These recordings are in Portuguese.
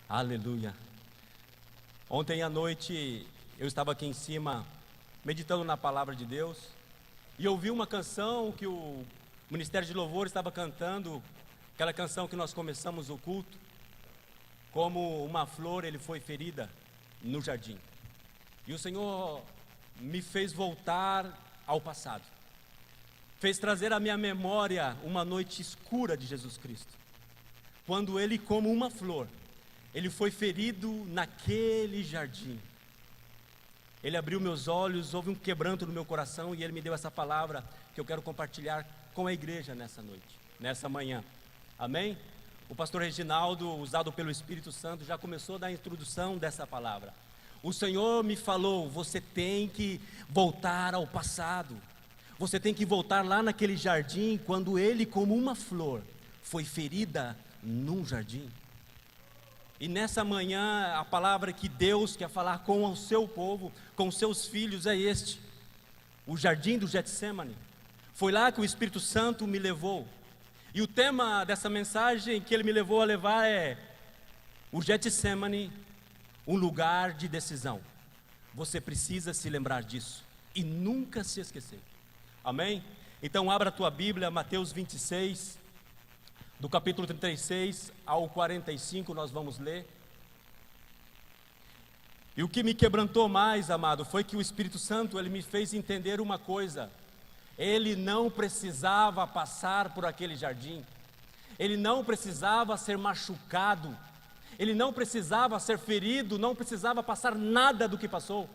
Aleluia. Ontem à noite eu estava aqui em cima meditando na palavra de Deus e ouvi uma canção que o Ministério de Louvor estava cantando, aquela canção que nós começamos o culto. Como uma flor ele foi ferida no jardim. E o Senhor me fez voltar ao passado, fez trazer à minha memória uma noite escura de Jesus Cristo, quando ele, como uma flor, ele foi ferido naquele jardim. Ele abriu meus olhos, houve um quebranto no meu coração e ele me deu essa palavra que eu quero compartilhar com a igreja nessa noite, nessa manhã. Amém? O pastor Reginaldo, usado pelo Espírito Santo, já começou a dar a introdução dessa palavra. O Senhor me falou: você tem que voltar ao passado, você tem que voltar lá naquele jardim, quando ele, como uma flor, foi ferida num jardim. E nessa manhã, a palavra que Deus quer falar com o seu povo, com os seus filhos, é este: o jardim do Getsemane. Foi lá que o Espírito Santo me levou. E o tema dessa mensagem que ele me levou a levar é: o Getsemane, um lugar de decisão. Você precisa se lembrar disso e nunca se esquecer. Amém? Então abra a tua Bíblia, Mateus 26, do capítulo 36 ao 45, nós vamos ler. E o que me quebrantou mais, amado, foi que o Espírito Santo, ele me fez entender uma coisa: ele não precisava passar por aquele jardim, ele não precisava ser machucado, ele não precisava ser ferido, não precisava passar nada do que passou,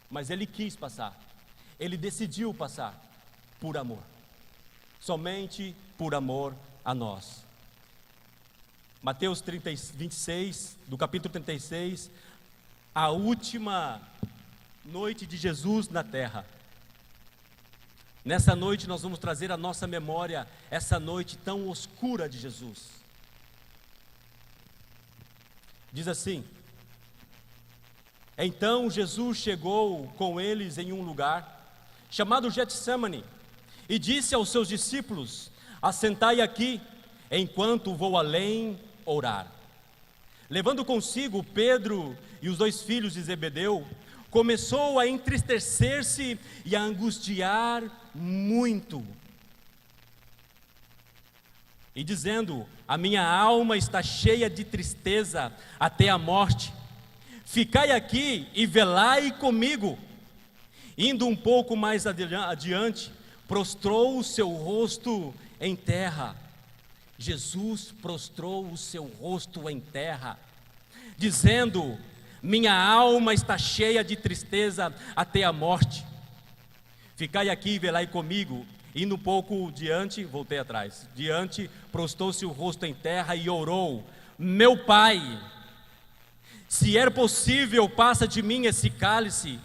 mas ele quis passar, ele decidiu passar por amor, somente por amor a nós. Mateus 26, do capítulo 36, a última noite de Jesus na terra. Nessa noite nós vamos trazer à nossa memória essa noite tão escura de Jesus. Diz assim: então Jesus chegou com eles em um lugar chamado Getsemane e disse aos seus discípulos: assentai aqui, enquanto vou além orar. Levando consigo Pedro e os 2 filhos de Zebedeu, começou a entristecer-se e a angustiar muito, e dizendo: a minha alma está cheia de tristeza até a morte, ficai aqui e velai comigo. Indo um pouco mais adiante, prostrou o seu rosto em terra. Jesus prostrou o seu rosto em terra, dizendo: minha alma está cheia de tristeza até a morte, ficai aqui e velai comigo. Indo um pouco diante, voltei atrás, diante, prostrou-se o rosto em terra e orou: meu Pai, se é possível, passa de mim esse cálice,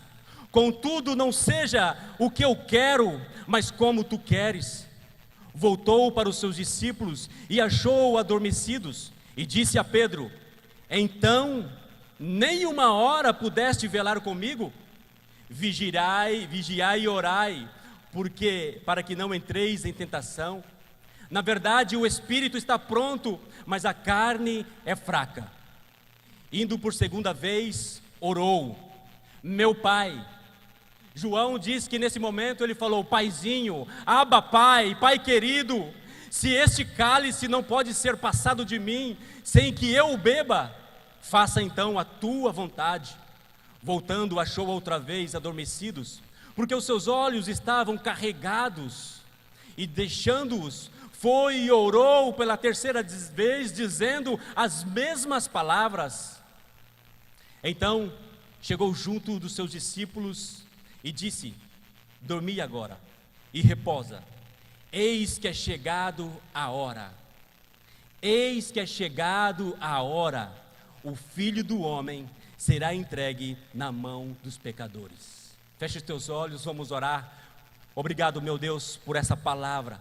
contudo não seja o que eu quero, mas como tu queres. Voltou para os seus discípulos e achou adormecidos, e disse a Pedro: então nem uma hora pudeste velar comigo? Vigiai e orai, porque para que não entreis em tentação. Na verdade, o espírito está pronto, mas a carne é fraca. Indo por segunda vez, orou: meu Pai. João diz que nesse momento ele falou: Paizinho, Abba Pai, Pai querido, se este cálice não pode ser passado de mim sem que eu o beba, faça então a tua vontade. Voltando, achou outra vez adormecidos, porque os seus olhos estavam carregados, e deixando-os, foi e orou pela terceira vez, dizendo as mesmas palavras. Então chegou junto dos seus discípulos e disse: dormi agora e reposa, eis que é chegado a hora, eis que é chegado a hora, o Filho do Homem será entregue na mão dos pecadores. Feche os teus olhos, vamos orar. Obrigado, meu Deus, por essa palavra.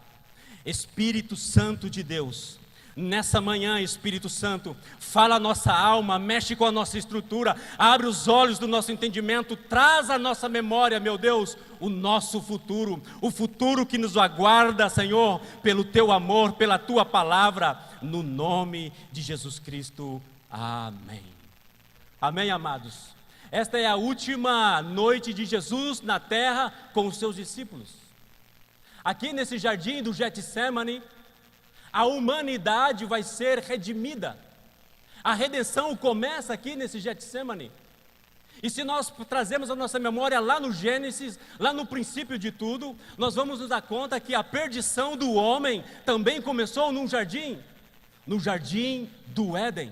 Espírito Santo de Deus, nessa manhã, Espírito Santo, fala a nossa alma, mexe com a nossa estrutura, abre os olhos do nosso entendimento, traz à nossa memória, meu Deus, o nosso futuro, o futuro que nos aguarda, Senhor, pelo Teu amor, pela Tua palavra, no nome de Jesus Cristo, Amém. Amém, amados. Esta é a última noite de Jesus na terra com os seus discípulos. Aqui nesse jardim do Getsemane, a humanidade vai ser redimida. A redenção começa aqui nesse Getsemane. E se nós trazemos a nossa memória lá no Gênesis, lá no princípio de tudo, nós vamos nos dar conta que a perdição do homem também começou no jardim do Éden.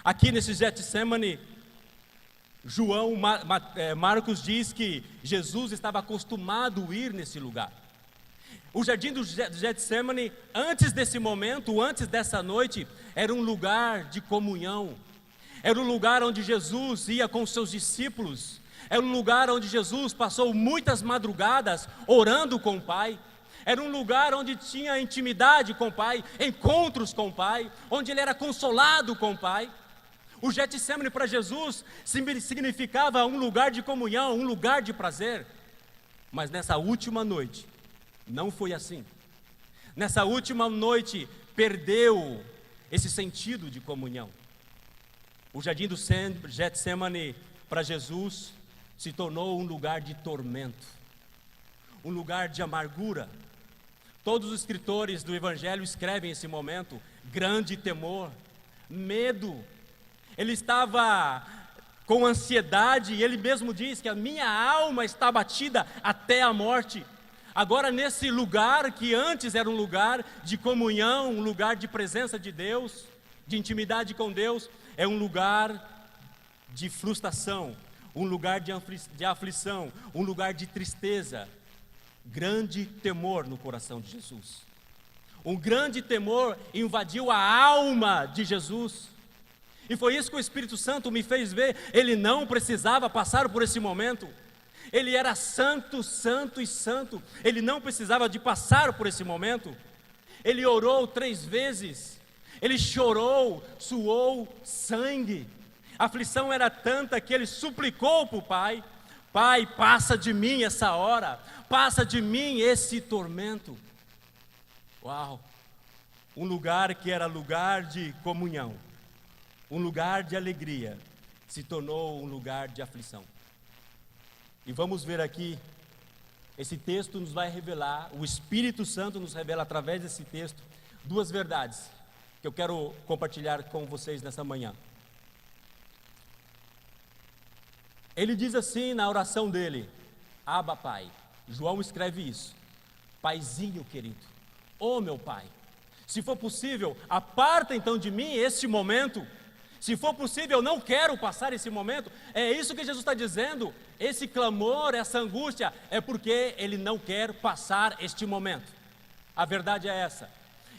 Aqui nesse Getsemane, Marcos diz que Jesus estava acostumado a ir nesse lugar. O jardim do Getsemane, antes desse momento, antes dessa noite, era um lugar de comunhão. Era um lugar onde Jesus ia com os seus discípulos. Era um lugar onde Jesus passou muitas madrugadas orando com o Pai. Era um lugar onde tinha intimidade com o Pai, encontros com o Pai, onde ele era consolado com o Pai. O Getsemane para Jesus significava um lugar de comunhão, um lugar de prazer. Mas nessa última noite, não foi assim. Nessa última noite, perdeu esse sentido de comunhão. O jardim do Getsemane para Jesus se tornou um lugar de tormento, um lugar de amargura. Todos os escritores do Evangelho escrevem esse momento: grande temor, medo. Ele estava com ansiedade e ele mesmo diz que a minha alma está abatida até a morte. Agora, nesse lugar que antes era um lugar de comunhão, um lugar de presença de Deus, de intimidade com Deus, é um lugar de frustração, um lugar de aflição, um lugar de tristeza. Grande temor no coração de Jesus. Um grande temor invadiu a alma de Jesus. E foi isso que o Espírito Santo me fez ver. Ele não precisava passar por esse momento. Ele era santo, santo e santo. Ele não precisava de passar por esse momento. Ele orou 3 vezes. Ele chorou, suou sangue. A aflição era tanta que ele suplicou para o Pai: Pai, passa de mim essa hora. Passa de mim esse tormento. Uau! Um lugar que era lugar de comunhão, um lugar de alegria, se tornou um lugar de aflição. E vamos ver aqui, esse texto nos vai revelar, o Espírito Santo nos revela através desse texto, 2 verdades que eu quero compartilhar com vocês nessa manhã. Ele diz assim na oração dele: Abba, Pai. João escreve isso: Paizinho querido, ô meu Pai, se for possível, aparta então de mim este momento. Se for possível, eu não quero passar esse momento. É isso que Jesus está dizendo. Esse clamor, essa angústia, é porque ele não quer passar este momento. A verdade é essa.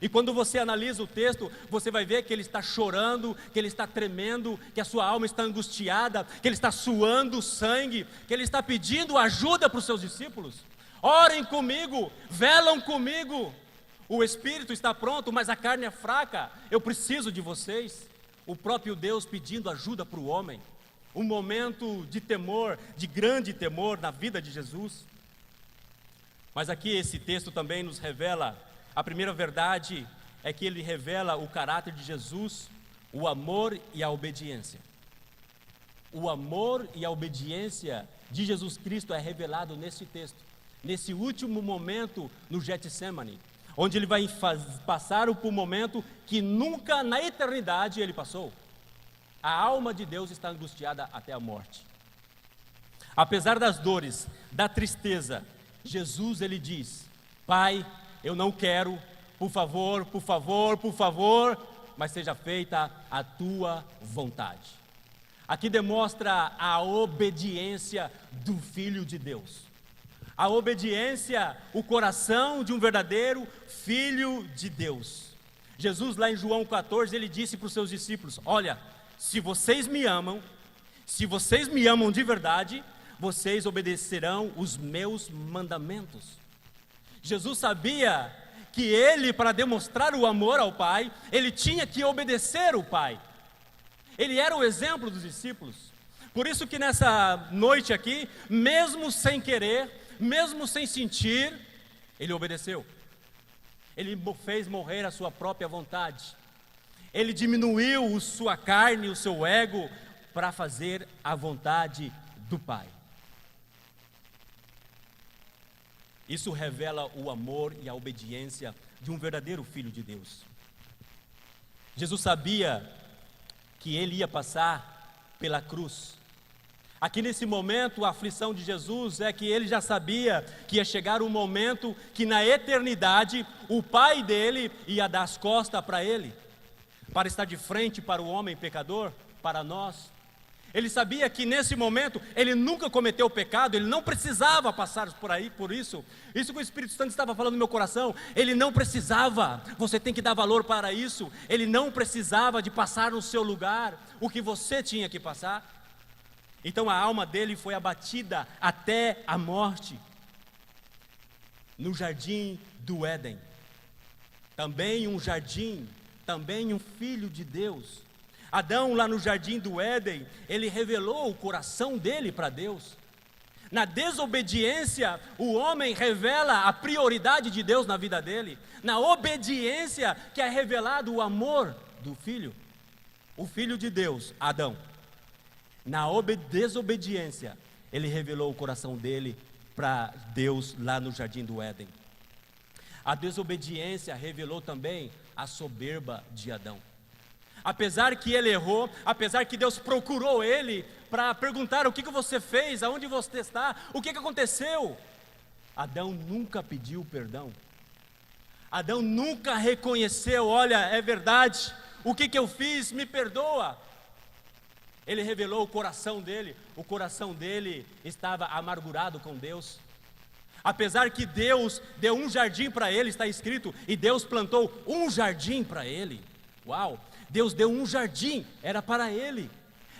E quando você analisa o texto, você vai ver que ele está chorando, que ele está tremendo, que a sua alma está angustiada, que ele está suando sangue, que ele está pedindo ajuda para os seus discípulos. Orem comigo, velam comigo. O espírito está pronto, mas a carne é fraca. Eu preciso de vocês. O próprio Deus pedindo ajuda para o homem. Um momento de temor, de grande temor na vida de Jesus. Mas aqui esse texto também nos revela, a primeira verdade é que ele revela o caráter de Jesus, o amor e a obediência. O amor e a obediência de Jesus Cristo é revelado nesse texto, nesse último momento no Getsemane, onde ele vai passar por um momento que nunca na eternidade ele passou. A alma de Deus está angustiada até a morte. Apesar das dores, da tristeza, Jesus ele diz: Pai, eu não quero, por favor, por favor, por favor, mas seja feita a tua vontade. Aqui demonstra a obediência do Filho de Deus. A obediência, o coração de um verdadeiro Filho de Deus. Jesus lá em João 14, ele disse para os seus discípulos: olha, se vocês me amam de verdade, vocês obedecerão os meus mandamentos. Jesus sabia que ele, para demonstrar o amor ao Pai, ele tinha que obedecer o Pai. Ele era o exemplo dos discípulos. Por isso que nessa noite aqui, mesmo sem querer, mesmo sem sentir, ele obedeceu. Ele fez morrer a sua própria vontade. Ele diminuiu sua carne, o seu ego, para fazer a vontade do Pai. Isso revela o amor e a obediência de um verdadeiro filho de Deus. Jesus sabia que ele ia passar pela cruz. Aqui nesse momento, a aflição de Jesus é que ele já sabia que ia chegar um momento que na eternidade o Pai dele ia dar as costas para ele, para estar de frente para o homem pecador, para nós. Ele sabia que nesse momento ele nunca cometeu pecado, ele não precisava passar por aí, por isso. Isso que o Espírito Santo estava falando no meu coração, ele não precisava, você tem que dar valor para isso. Ele não precisava de passar no seu lugar o que você tinha que passar. Então a alma dele foi abatida até a morte, no jardim do Éden. Também um jardim, também um filho de Deus. Adão, lá no jardim do Éden, ele revelou o coração dele para Deus. Na desobediência, o homem revela a prioridade de Deus na vida dele. Na obediência, que é revelado o amor do filho, o filho de Deus, Adão. Na desobediência, ele revelou o coração dele para Deus lá no jardim do Éden. A desobediência revelou também a soberba de Adão. Apesar que ele errou, apesar que Deus procurou ele para perguntar o que você fez, aonde você está, o que aconteceu, Adão nunca pediu perdão. Adão nunca reconheceu, olha, é verdade, o que eu fiz, me perdoa. Ele revelou o coração dele estava amargurado com Deus. Apesar que Deus deu um jardim para ele, está escrito, e Deus plantou um jardim para ele. Uau! Deus deu um jardim, era para ele.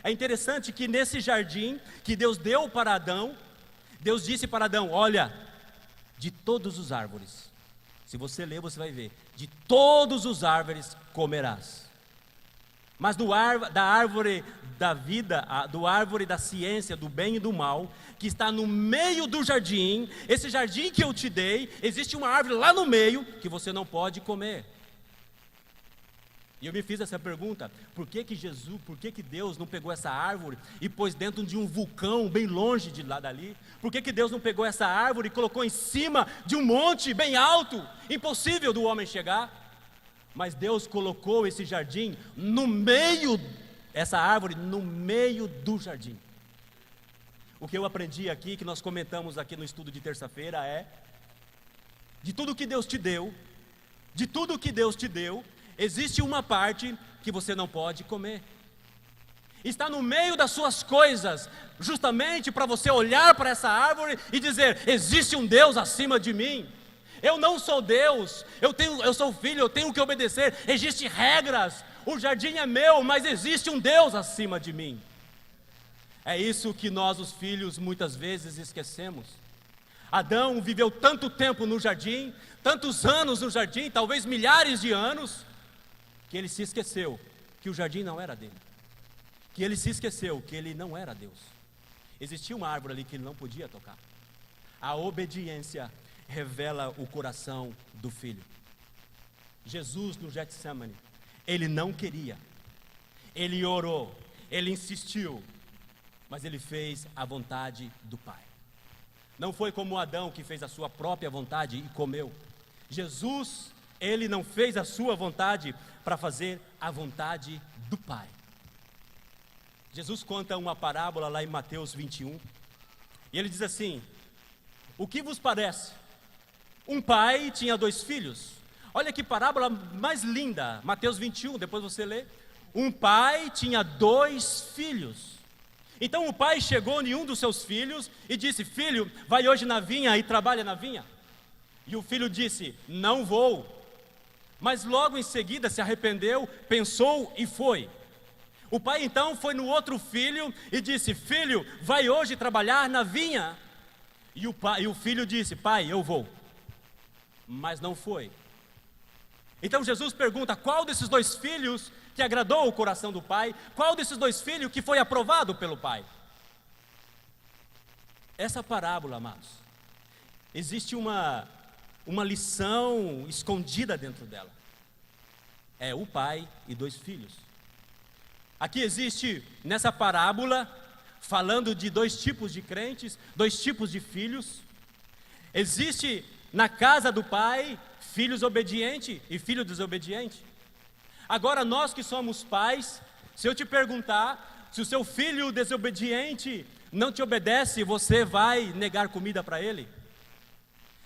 É interessante que nesse jardim que Deus deu para Adão, Deus disse para Adão, olha, de todos os árvores, se você ler você vai ver, de todos os árvores comerás. Mas da árvore da vida, do árvore da ciência, do bem e do mal, que está no meio do jardim, esse jardim que eu te dei, existe uma árvore lá no meio que você não pode comer. E eu me fiz essa pergunta, por que Deus não pegou essa árvore e pôs dentro de um vulcão bem longe de lá dali? Por que Deus não pegou essa árvore e colocou em cima de um monte bem alto, impossível do homem chegar? Mas Deus colocou esse jardim no meio, essa árvore no meio do jardim. O que eu aprendi aqui, que nós comentamos aqui no estudo de terça-feira é, de tudo que Deus te deu, existe uma parte que você não pode comer. Está no meio das suas coisas, justamente para você olhar para essa árvore e dizer, existe um Deus acima de mim. Eu não sou Deus, eu sou filho, eu tenho que obedecer, existem regras, o jardim é meu, mas existe um Deus acima de mim. É isso que nós, os filhos, muitas vezes esquecemos. Adão viveu tanto tempo no jardim, tantos anos no jardim, talvez milhares de anos, que ele se esqueceu que o jardim não era dele, que ele se esqueceu que ele não era Deus. Existia uma árvore ali que ele não podia tocar. A obediência revela o coração do filho. Jesus no Getsemane, ele não queria, ele orou, ele insistiu, mas ele fez a vontade do Pai. Não foi como Adão que fez a sua própria vontade e comeu. Jesus, ele não fez a sua vontade para fazer a vontade do Pai. Jesus conta uma parábola lá em Mateus 21, e ele diz assim, o que vos parece? Um pai tinha 2 filhos. Olha que parábola mais linda, Mateus 21, depois você lê. Um pai tinha 2 filhos. Então o pai chegou em um dos seus filhos e disse, filho, vai hoje na vinha e trabalha na vinha. E o filho disse, não vou. Mas logo em seguida se arrependeu, pensou e foi. O pai então foi no outro filho e disse, filho, vai hoje trabalhar na vinha. E o filho disse, pai, eu vou. Mas não foi. Então Jesus pergunta, qual desses 2 filhos que agradou o coração do pai? Qual desses 2 filhos que foi aprovado pelo pai? Essa parábola, amados, existe uma lição escondida dentro dela. é o pai e 2 filhos. Aqui existe, nessa parábola, falando de 2 tipos de crentes, 2 tipos de filhos. Existe na casa do pai, filhos obedientes e filho desobediente. Agora nós que somos pais, se eu te perguntar, se o seu filho desobediente não te obedece, você vai negar comida para ele?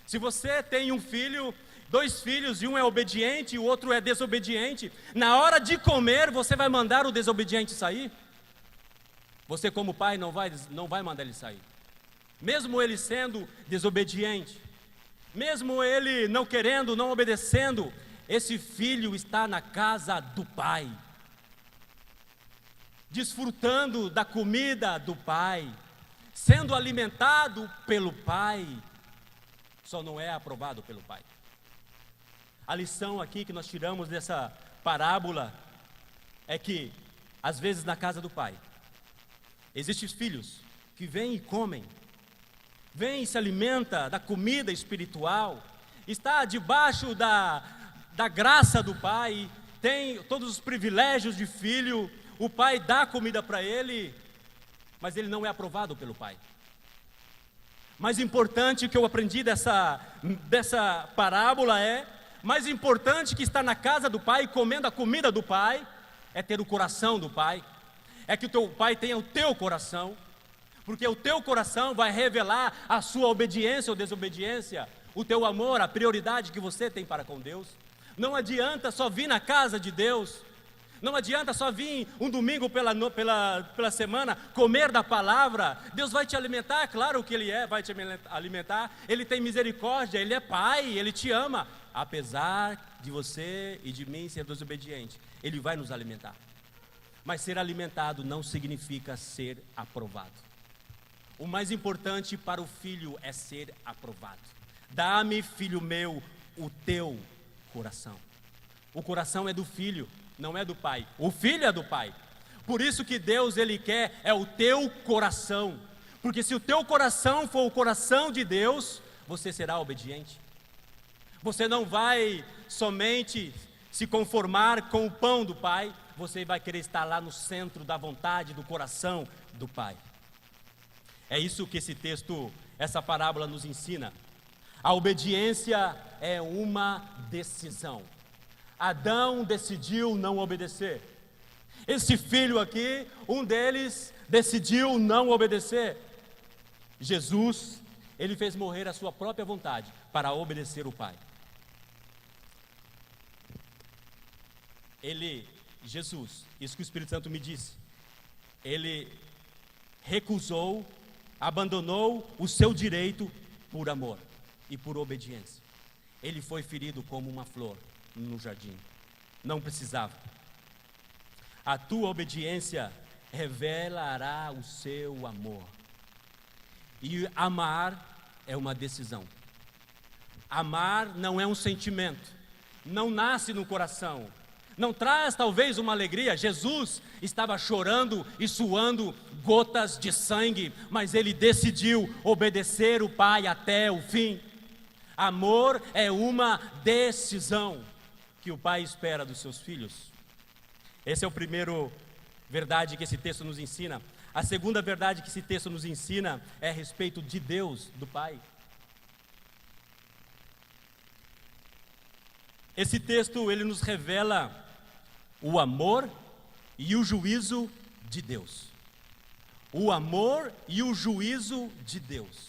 Se você tem um filho, 2 filhos, e um é obediente e o outro é desobediente, na hora de comer você vai mandar o desobediente sair? Você como pai não vai mandar ele sair. Mesmo ele sendo desobediente, mesmo ele não querendo, não obedecendo, esse filho está na casa do pai, desfrutando da comida do pai, sendo alimentado pelo pai, só não é aprovado pelo pai. A lição aqui que nós tiramos dessa parábola é que, às vezes na casa do pai, existem filhos que vêm e comem, vêm e se alimenta da comida espiritual, está debaixo da graça do pai, tem todos os privilégios de filho, o pai dá comida para ele, mas ele não é aprovado pelo pai. Mais importante que eu aprendi dessa parábola mais importante que estar na casa do pai, comendo a comida do pai, é ter o coração do pai, é que o teu pai tenha o teu coração, porque o teu coração vai revelar a sua obediência ou desobediência, o teu amor, a prioridade que você tem para com Deus. Não adianta só vir na casa de Deus, não adianta só vir um domingo pela semana, comer da palavra. Deus vai te alimentar, claro que Ele vai te alimentar, Ele tem misericórdia, Ele é Pai, Ele te ama. Apesar de você e de mim ser desobediente, Ele vai nos alimentar. Mas ser alimentado não significa ser aprovado. O mais importante para o filho é ser aprovado. Dá-me, filho meu, o teu coração. O coração é do filho, não é do pai. O filho é do pai. Por isso que Deus, Ele quer é o teu coração. Porque se o teu coração for o coração de Deus, você será obediente. Você não vai somente se conformar com o pão do pai, você vai querer estar lá no centro da vontade, do coração do pai. É isso que esse texto, essa parábola nos ensina. A obediência é uma decisão. Adão decidiu não obedecer. Esse filho aqui, um deles decidiu não obedecer. Jesus, Ele fez morrer a sua própria vontade para obedecer o Pai. Jesus, isso que o Espírito Santo me disse, Ele recusou, abandonou o seu direito por amor e por obediência. Ele foi ferido como uma flor no jardim, não precisava. A tua obediência revelará o seu amor. E amar é uma decisão. Amar não é um sentimento, não nasce no coração, não traz talvez uma alegria. Jesus estava chorando e suando gotas de sangue, mas ele decidiu obedecer o Pai até o fim. Amor é uma decisão que o Pai espera dos seus filhos. Esse é o primeiro verdade que esse texto nos ensina. A segunda verdade que esse texto nos ensina é a respeito de Deus, do Pai. Esse texto, ele nos revela o amor e o juízo de Deus. O amor e o juízo de Deus.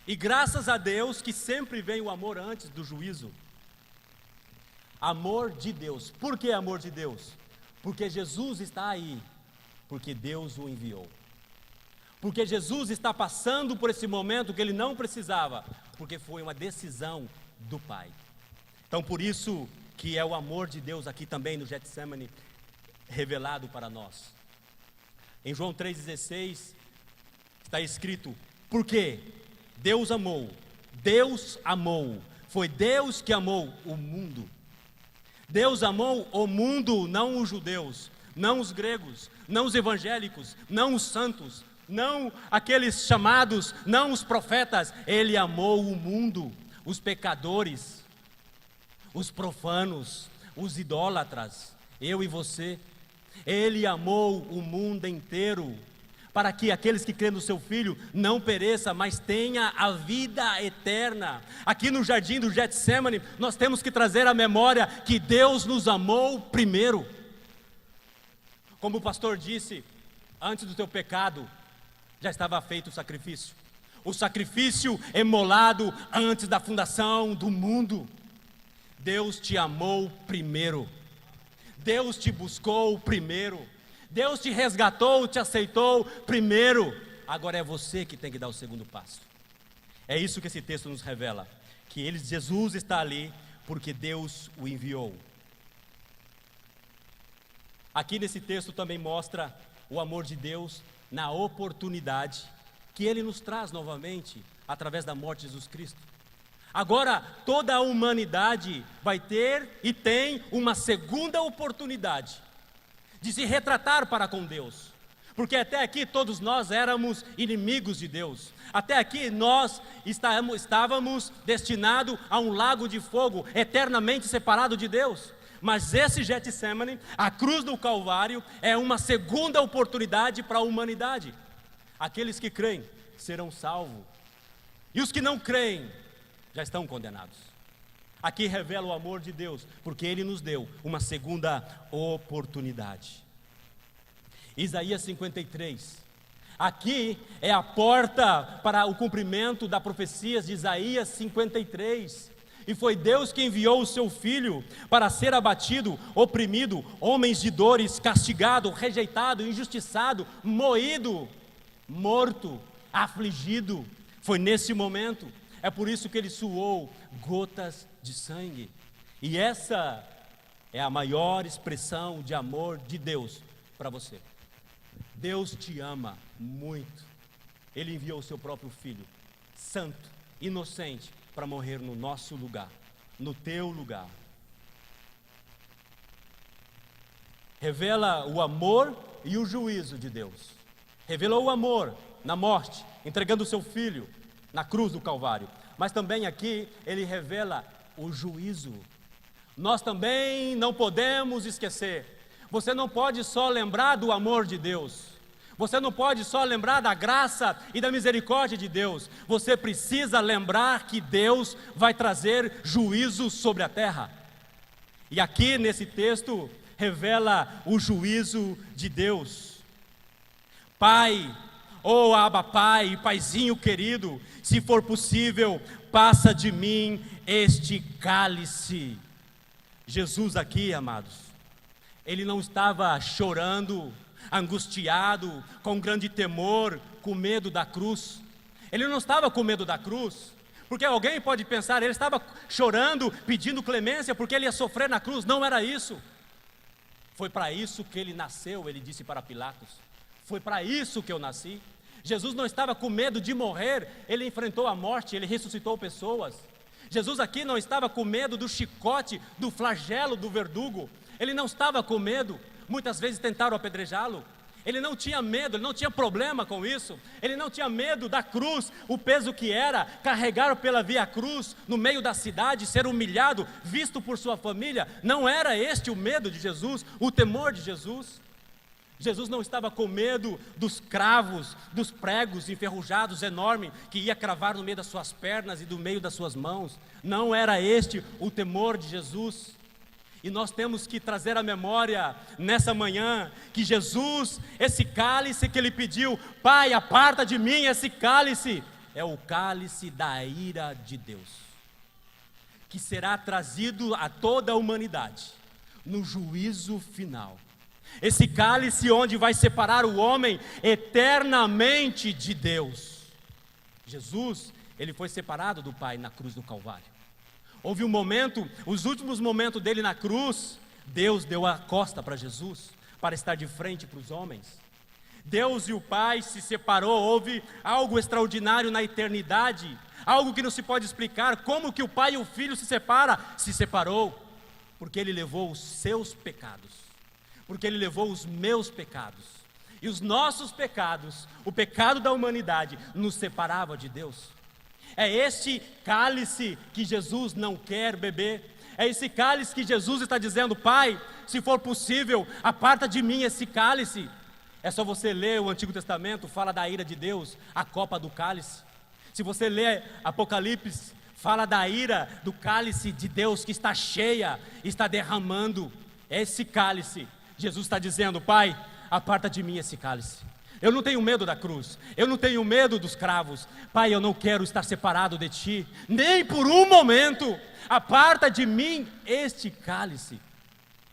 E graças a Deus que sempre vem o amor antes do juízo. Amor de Deus. Por que amor de Deus? Porque Jesus está aí, porque Deus o enviou. Porque Jesus está passando por esse momento que ele não precisava, porque foi uma decisão do Pai. Então por isso que é o amor de Deus aqui também no Getsemane revelado para nós. Em João 3,16 está escrito: porque Deus amou, foi Deus que amou o mundo. Deus amou o mundo, não os judeus, não os gregos, não os evangélicos, não os santos, não aqueles chamados, não os profetas. Ele amou o mundo, os pecadores, os profanos, os idólatras, eu e você. Ele amou o mundo inteiro, para que aqueles que creem no seu Filho não pereça, mas tenha a vida eterna. Aqui no jardim do Getsemane, nós temos que trazer à memória que Deus nos amou primeiro. Como o pastor disse, antes do teu pecado, já estava feito o sacrifício. O sacrifício imolado antes da fundação do mundo. Deus te amou primeiro. Deus te buscou primeiro. Deus te resgatou, te aceitou primeiro. Agora é você que tem que dar o segundo passo. É isso que esse texto nos revela, que Jesus está ali porque Deus o enviou. Aqui nesse texto também mostra o amor de Deus na oportunidade que Ele nos traz novamente através da morte de Jesus Cristo. Agora toda a humanidade vai ter e tem uma segunda oportunidade de se retratar para com Deus, porque até aqui todos nós éramos inimigos de Deus. Até aqui nós estávamos destinados a um lago de fogo, eternamente separado de Deus. Mas esse Getsemane, a cruz do Calvário, é uma segunda oportunidade para a humanidade. Aqueles que creem serão salvos, e os que não creem já estão condenados. Aqui revela o amor de Deus, porque Ele nos deu uma segunda oportunidade. Isaías 53. Aqui é a porta para o cumprimento da profecia de Isaías 53. E foi Deus que enviou o seu Filho para ser abatido, oprimido, homens de dores, castigado, rejeitado, injustiçado, moído, morto, afligido. Foi nesse momento. É por isso que Ele suou gotas de sangue. E essa é a maior expressão de amor de Deus para você. Deus te ama muito. Ele enviou o seu próprio Filho, santo, inocente, para morrer no nosso lugar, no teu lugar. Revela o amor e o juízo de Deus. Revelou o amor na morte, entregando o seu Filho na cruz do Calvário. Mas também aqui Ele revela o juízo. Nós também não podemos esquecer. Você não pode só lembrar do amor de Deus. Você não pode só lembrar da graça e da misericórdia de Deus. Você precisa lembrar que Deus vai trazer juízo sobre a terra. E aqui nesse texto revela o juízo de Deus. Pai, oh Abba Pai, Paizinho querido, se for possível, passa de mim este cálice. Jesus aqui, amados, Ele não estava chorando, angustiado, com grande temor, com medo da cruz. Ele não estava com medo da cruz, porque alguém pode pensar, ele estava chorando, pedindo clemência, porque ele ia sofrer na cruz. Não era isso. Foi para isso que ele nasceu, ele disse para Pilatos. Foi para isso que eu nasci. Jesus não estava com medo de morrer, ele enfrentou a morte, ele ressuscitou pessoas. Jesus aqui não estava com medo do chicote, do flagelo, do verdugo. Ele não estava com medo. Muitas vezes tentaram apedrejá-lo. Ele não tinha medo, ele não tinha problema com isso. Ele não tinha medo da cruz, o peso que era carregar pela via cruz no meio da cidade, ser humilhado, visto por sua família. Não era este o medo de Jesus, o temor de Jesus. Jesus não estava com medo dos cravos, dos pregos enferrujados enormes que ia cravar no meio das suas pernas e do meio das suas mãos. Não era este o temor de Jesus. E nós temos que trazer à memória nessa manhã que Jesus, esse cálice que Ele pediu, Pai, aparta de mim esse cálice, é o cálice da ira de Deus, que será trazido a toda a humanidade no juízo final. Esse cálice onde vai separar o homem eternamente de Deus. Jesus, Ele foi separado do Pai na cruz do Calvário. Houve um momento, os últimos momentos dele na cruz, Deus deu a costa para Jesus, para estar de frente para os homens. Deus e o Pai se separou, houve algo extraordinário na eternidade, algo que não se pode explicar, como que o Pai e o Filho se separou, porque Ele levou os seus pecados, porque Ele levou os meus pecados, e os nossos pecados, o pecado da humanidade, nos separava de Deus. É este cálice que Jesus não quer beber, É esse cálice que Jesus está dizendo: Pai, se for possível, aparta de mim esse cálice. É só você ler o Antigo Testamento, fala da ira de Deus, a copa do cálice. Se você ler Apocalipse, fala da ira do cálice de Deus que está cheia, está derramando. Esse cálice, Jesus está dizendo: Pai, aparta de mim esse cálice. Eu não tenho medo da cruz, eu não tenho medo dos cravos. Pai, eu não quero estar separado de Ti, nem por um momento. Aparta de mim este cálice.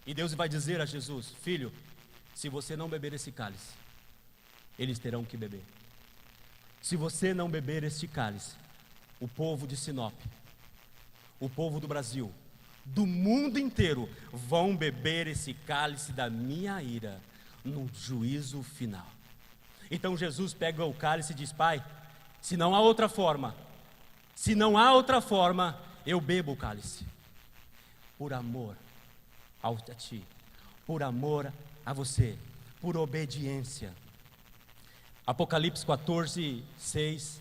E Deus vai dizer a Jesus: Filho, se você não beber esse cálice, eles terão que beber. Se você não beber este cálice, o povo de Sinop, o povo do Brasil, do mundo inteiro, vão beber esse cálice da minha ira no juízo final. Então Jesus pega o cálice e diz: Pai, se não há outra forma, eu bebo o cálice, por amor a Ti, por amor a você, por obediência. Apocalipse 14:6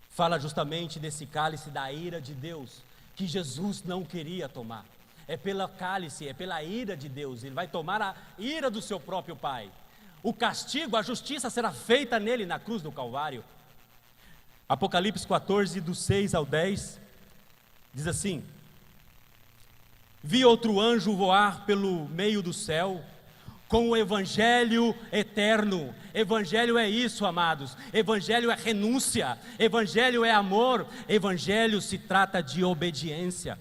fala justamente desse cálice da ira de Deus, que Jesus não queria tomar. É pela cálice, é pela ira de Deus. Ele vai tomar a ira do seu próprio Pai. O castigo, a justiça será feita nele na cruz do Calvário. Apocalipse 14, do 6 ao 10, diz assim: Vi outro anjo voar pelo meio do céu, com o evangelho eterno. Evangelho é isso, amados. Evangelho é renúncia, evangelho é amor, evangelho se trata de obediência.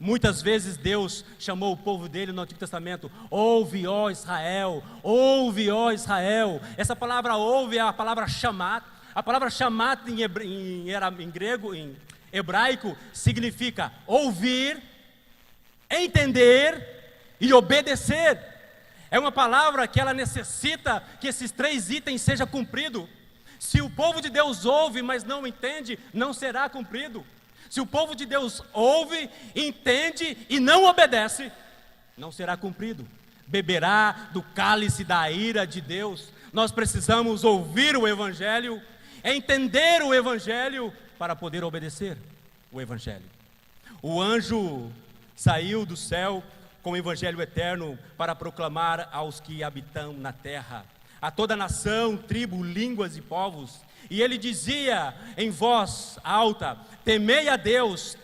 Muitas vezes Deus chamou o povo dele no Antigo Testamento: ouve, ó Israel, ouve, ó Israel. Essa palavra ouve é a palavra shamat. A palavra shamat em grego, em hebraico, significa ouvir, entender e obedecer. É uma palavra que ela necessita que esses 3 itens sejam cumpridos. Se o povo de Deus ouve, mas não entende, não será cumprido. Se o povo de Deus ouve, entende e não obedece, não será cumprido. Beberá do cálice da ira de Deus. Nós precisamos ouvir o Evangelho, entender o Evangelho, para poder obedecer o Evangelho. O anjo saiu do céu com o Evangelho eterno para proclamar aos que habitam na terra, a toda nação, tribo, línguas e povos. E ele dizia em voz alta: temei a Deus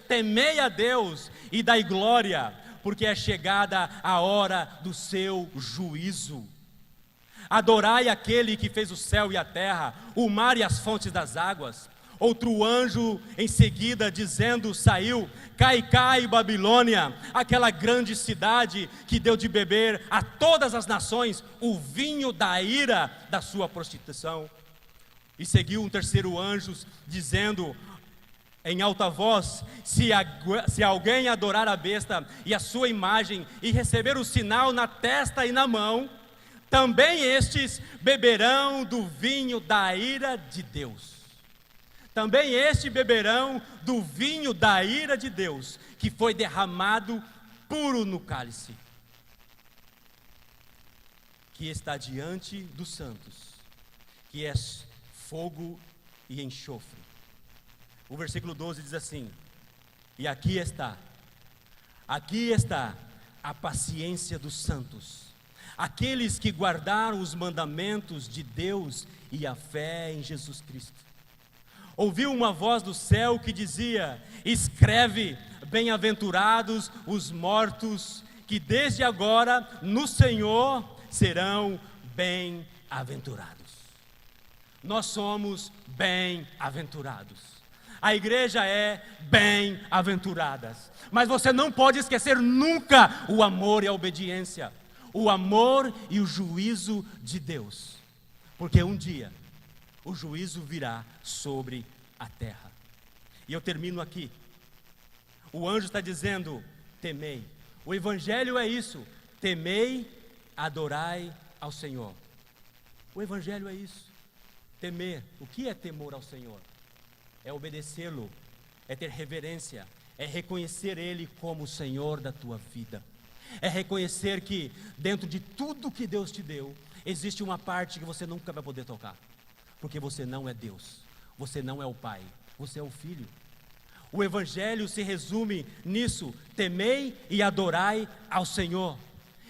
e dai glória, porque é chegada a hora do seu juízo. Adorai aquele que fez o céu e a terra, o mar e as fontes das águas. Outro anjo em seguida dizendo saiu: cai, cai, Babilônia, aquela grande cidade que deu de beber a todas as nações o vinho da ira da sua prostituição. E seguiu um terceiro anjo dizendo em alta voz: se alguém adorar a besta e a sua imagem e receber o sinal na testa e na mão, também estes beberão do vinho da ira de Deus. Também estes beberão do vinho da ira de Deus, que foi derramado puro no cálice, que está diante dos santos, que é fogo e enxofre. O versículo 12 diz assim: e aqui está a paciência dos santos, aqueles que guardaram os mandamentos de Deus e a fé em Jesus Cristo. Ouviu uma voz do céu que dizia: escreve, bem-aventurados os mortos, que desde agora no Senhor serão bem-aventurados. Nós somos bem-aventurados. A igreja é bem-aventurada. Mas você não pode esquecer nunca o amor e a obediência, o amor e o juízo de Deus, porque um dia o juízo virá sobre a terra. E eu termino aqui. O anjo está dizendo: temei. O evangelho é isso: temei, adorai ao Senhor. O evangelho é isso: temer. O que é temor ao Senhor? É obedecê-lo, é ter reverência, é reconhecer Ele como o Senhor da tua vida, é reconhecer que dentro de tudo que Deus te deu, existe uma parte que você nunca vai poder tocar, porque você não é Deus, você não é o Pai, você é o Filho. O Evangelho se resume nisso: temei e adorai ao Senhor.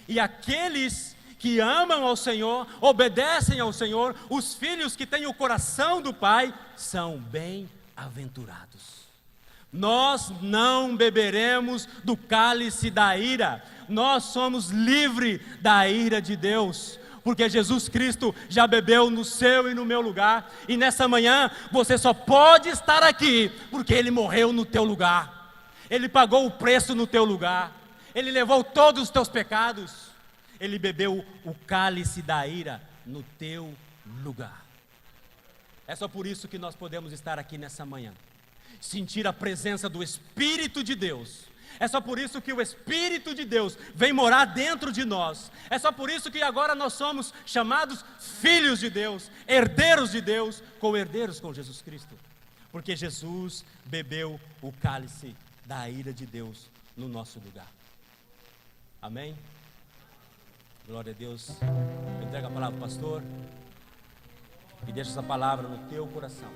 E aqueles que amam ao Senhor, obedecem ao Senhor, os filhos que têm o coração do Pai, são bem-aventurados. Nós não beberemos do cálice da ira, nós somos livres da ira de Deus, porque Jesus Cristo já bebeu no seu e no meu lugar, e nessa manhã você só pode estar aqui, porque Ele morreu no teu lugar, Ele pagou o preço no teu lugar, Ele levou todos os teus pecados, Ele bebeu o cálice da ira no teu lugar. É só por isso que nós podemos estar aqui nessa manhã, sentir a presença do Espírito de Deus. É só por isso que o Espírito de Deus vem morar dentro de nós. É só por isso que agora nós somos chamados filhos de Deus, herdeiros de Deus, co-herdeiros com Jesus Cristo, porque Jesus bebeu o cálice da ira de Deus no nosso lugar. Amém? Glória a Deus. Entrega a palavra ao pastor e deixa essa palavra no teu coração.